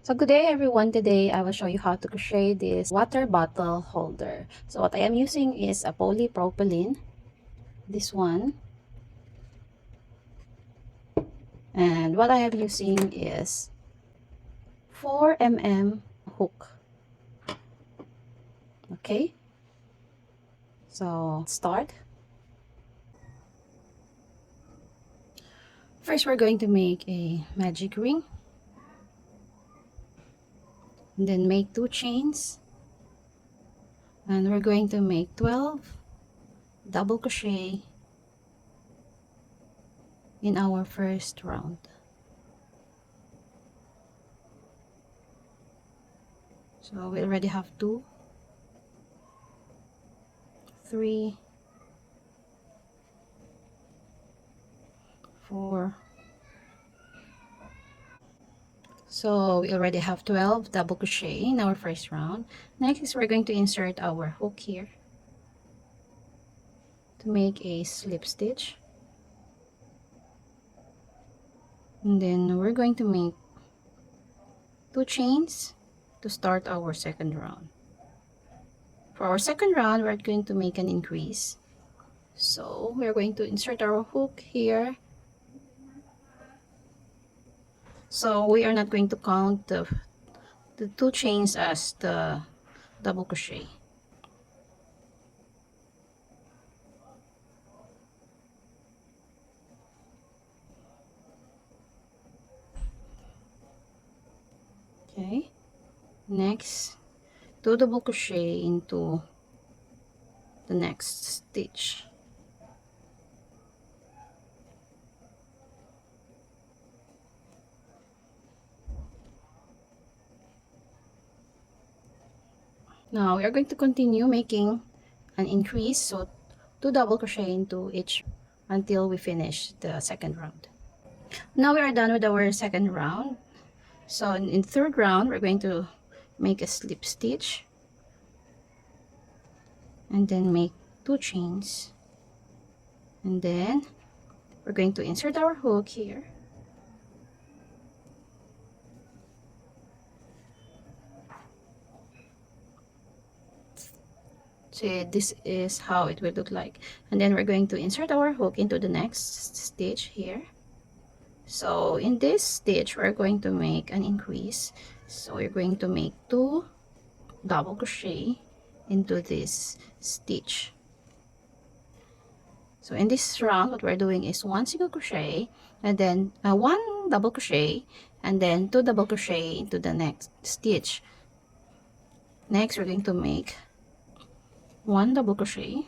So good day everyone. Today I will show you how to crochet this water bottle holder. So what I am using is a polypropylene, this one, and what I am using is 4 mm hook. Okay, so start. First we're going to make a magic ring, and then make 2 chains, and we're going to make 12 double crochet in our first round. So we already have 2, 3, 4. So we already have 12 double crochet in our first round. Next is we're going to insert our hook here to make a slip stitch. And then we're going to make 2 chains to start our second round. For our second round, we're going to make an increase. So we're going to insert our hook here. So we are not going to count the 2 chains as the double crochet. Okay, next 2 double crochet into the next stitch. Now we are going to continue making an increase, so 2 double crochet into each until we finish the second round. Now we are done with our second round. So in third round, we're going to make a slip stitch and then make 2 chains, and then we're going to insert our hook here. So this is how it will look like, and then we're going to insert our hook into the next stitch here. So in this stitch we're going to make an increase, so we're going to make 2 double crochet into this stitch. So in this round what we're doing is 1 single crochet, and then 1 double crochet, and then 2 double crochet into the next stitch. Next we're going to make 1 double crochet,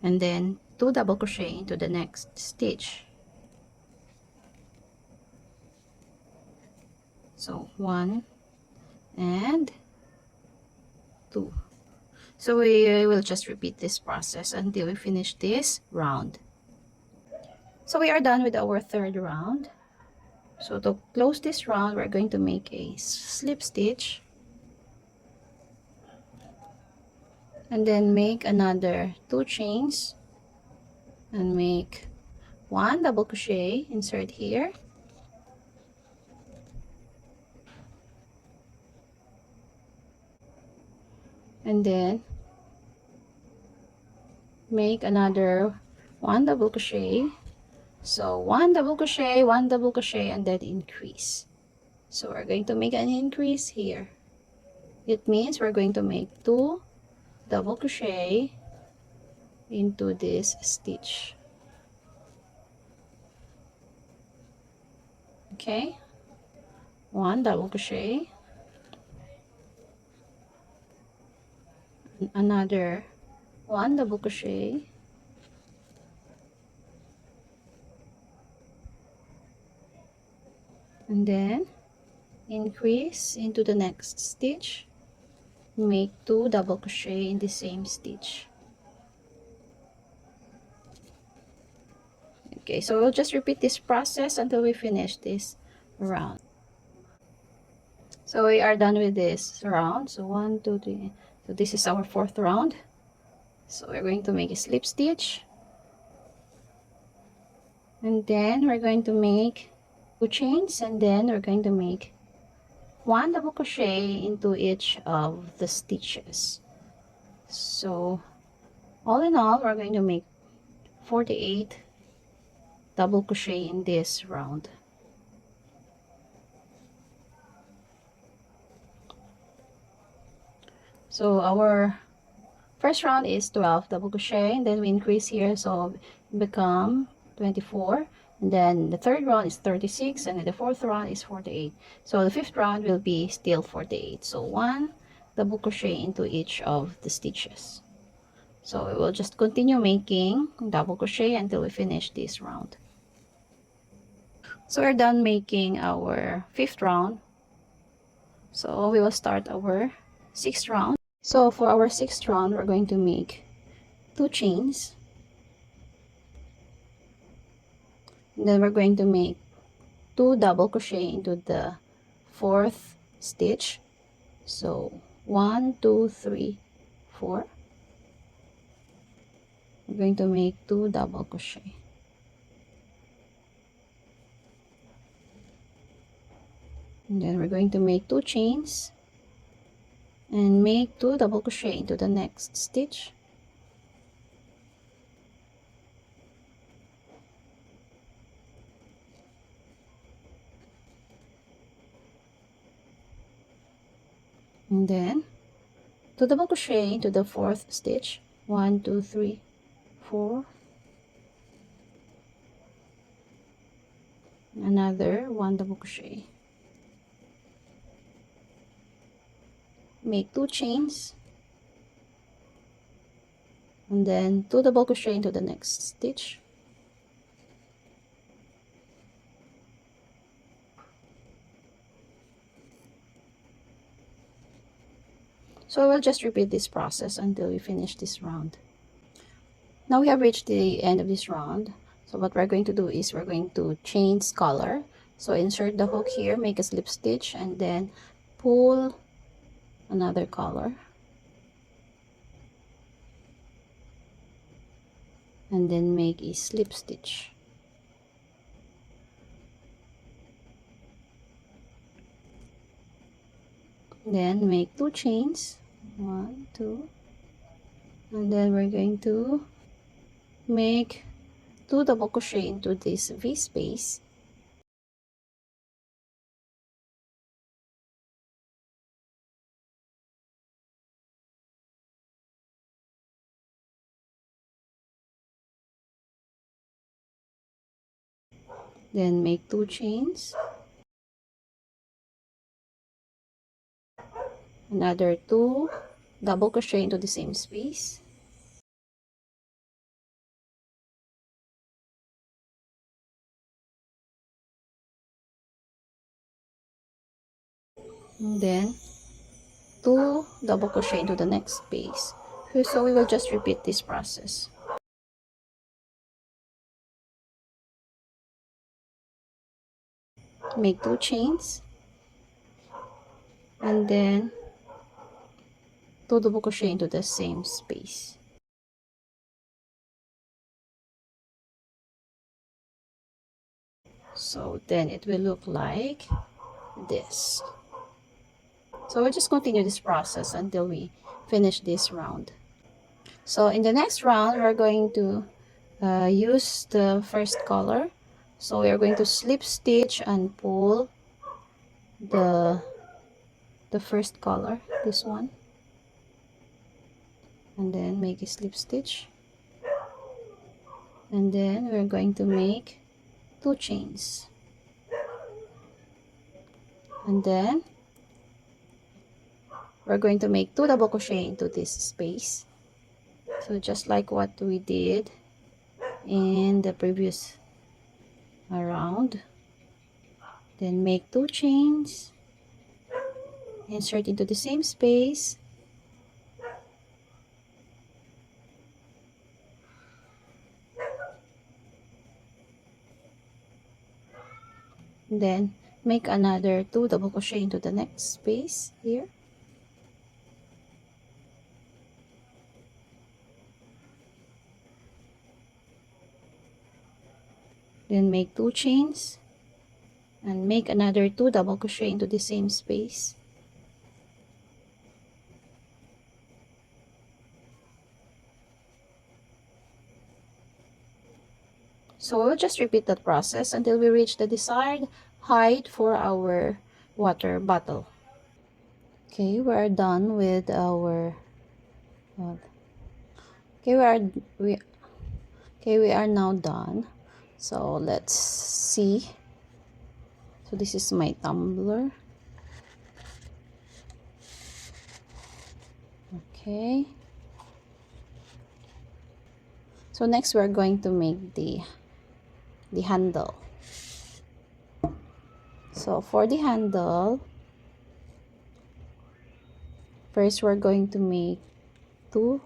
and then 2 double crochet into the next stitch. So 1 and 2. So we will just repeat this process until we finish this round. So we are done with our third round. So to close this round, we're going to make a slip stitch, and then make another 2 chains and make 1 double crochet, insert here, and then make another 1 double crochet. So 1 double crochet, 1 double crochet, and then increase. So we're going to make an increase here. It means we're going to make 2 double crochet into this stitch. Okay, 1 double crochet, another 1 double crochet, and then increase into the next stitch, make 2 double crochet in the same stitch. Okay, so we'll just repeat this process until we finish this round. So we are done with this round. So 1, 2, 3. So this is our fourth round. So we're going to make a slip stitch, and then we're going to make chains, and then we're going to make 1 double crochet into each of the stitches. So all in all, we're going to make 48 double crochet in this round. So our first round is 12 double crochet, and then we increase here, so become 24. And then the third round is 36, and then the fourth round is 48. So the fifth round will be still 48. So 1 double crochet into each of the stitches. So we will just continue making double crochet until we finish this round. So we're done making our fifth round. So we will start our sixth round. So for our sixth round, we're going to make 2 chains. And then we're going to make 2 double crochet into the fourth stitch. So 1, 2, 3, 4. We're going to make 2 double crochet. And then we're going to make 2 chains and make 2 double crochet into the next stitch. And then 2 double crochet into the fourth stitch. 1, 2, 3, 4. Another 1 double crochet. Make 2 chains and then 2 double crochet into the next stitch. So we'll just repeat this process until we finish this round. Now we have reached the end of this round. So what we're going to do is we're going to change color. So insert the hook here, make a slip stitch, and then pull another color. And then make a slip stitch. Then make 2 chains. 1, 2. And then we're going to make 2 double crochet into this V space. Then make 2 chains. Another 2 double crochet into the same space. And then 2 double crochet into the next space. So we will just repeat this process. Make 2 chains and then 2 double crochet into the same space. So then it will look like this. So we'll just continue this process until we finish this round. So in the next round, we're going to use the first color. So we are going to slip stitch and pull the first color, this one, and then make a slip stitch, and then we're going to make 2 chains, and then we're going to make 2 double crochet into this space. So just like what we did in the previous round, then make 2 chains, insert into the same space, then make another 2 double crochet into the next space here, then make 2 chains, and make another 2 double crochet into the same space. So we'll just repeat that process until we reach the desired height for our water bottle. Okay, we are done with our okay, we are now done. So let's see. So this is my tumbler. Okay. So next we're going to make the handle. So for the handle, first we're going to make two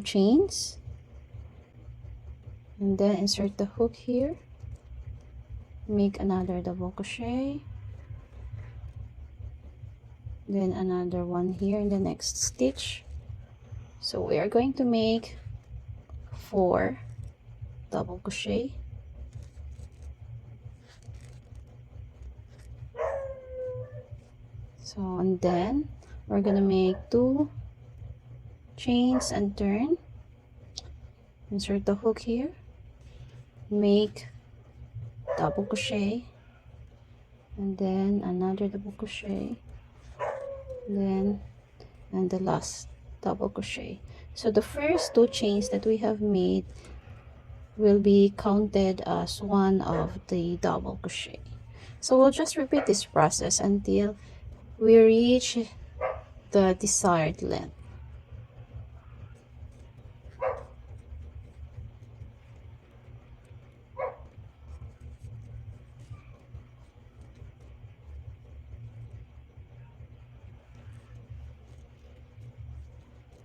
chains, and then insert the hook here, make another double crochet, then another one here in the next stitch. So we are going to make 4 double crochet, so and then we're gonna make 2 chains and turn, insert the hook here, make double crochet, and then another double crochet, then and the last double crochet. So the first 2 chains that we have made will be counted as one of the double crochet. So we'll just repeat this process until we reach the desired length.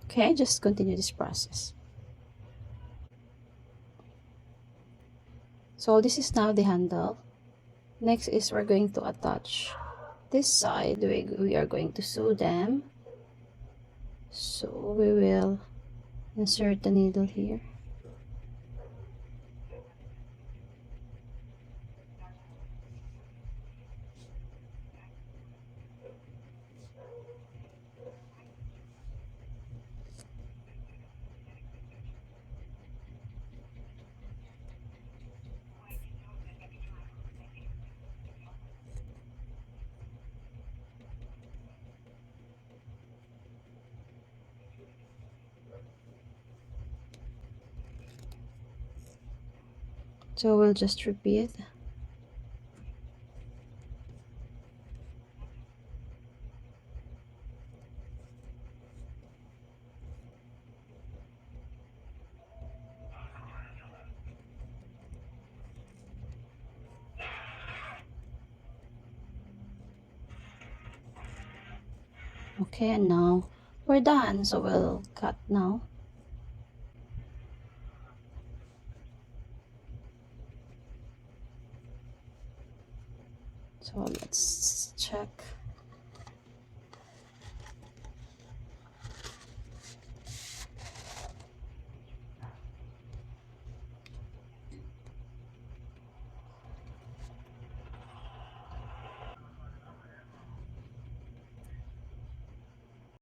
Okay, just continue this process. So this is now the handle. Next is we're going to attach this side. We are going to sew them. So we will insert the needle here. So we'll just repeat. Okay, and now we're done. So we'll cut now. So let's check.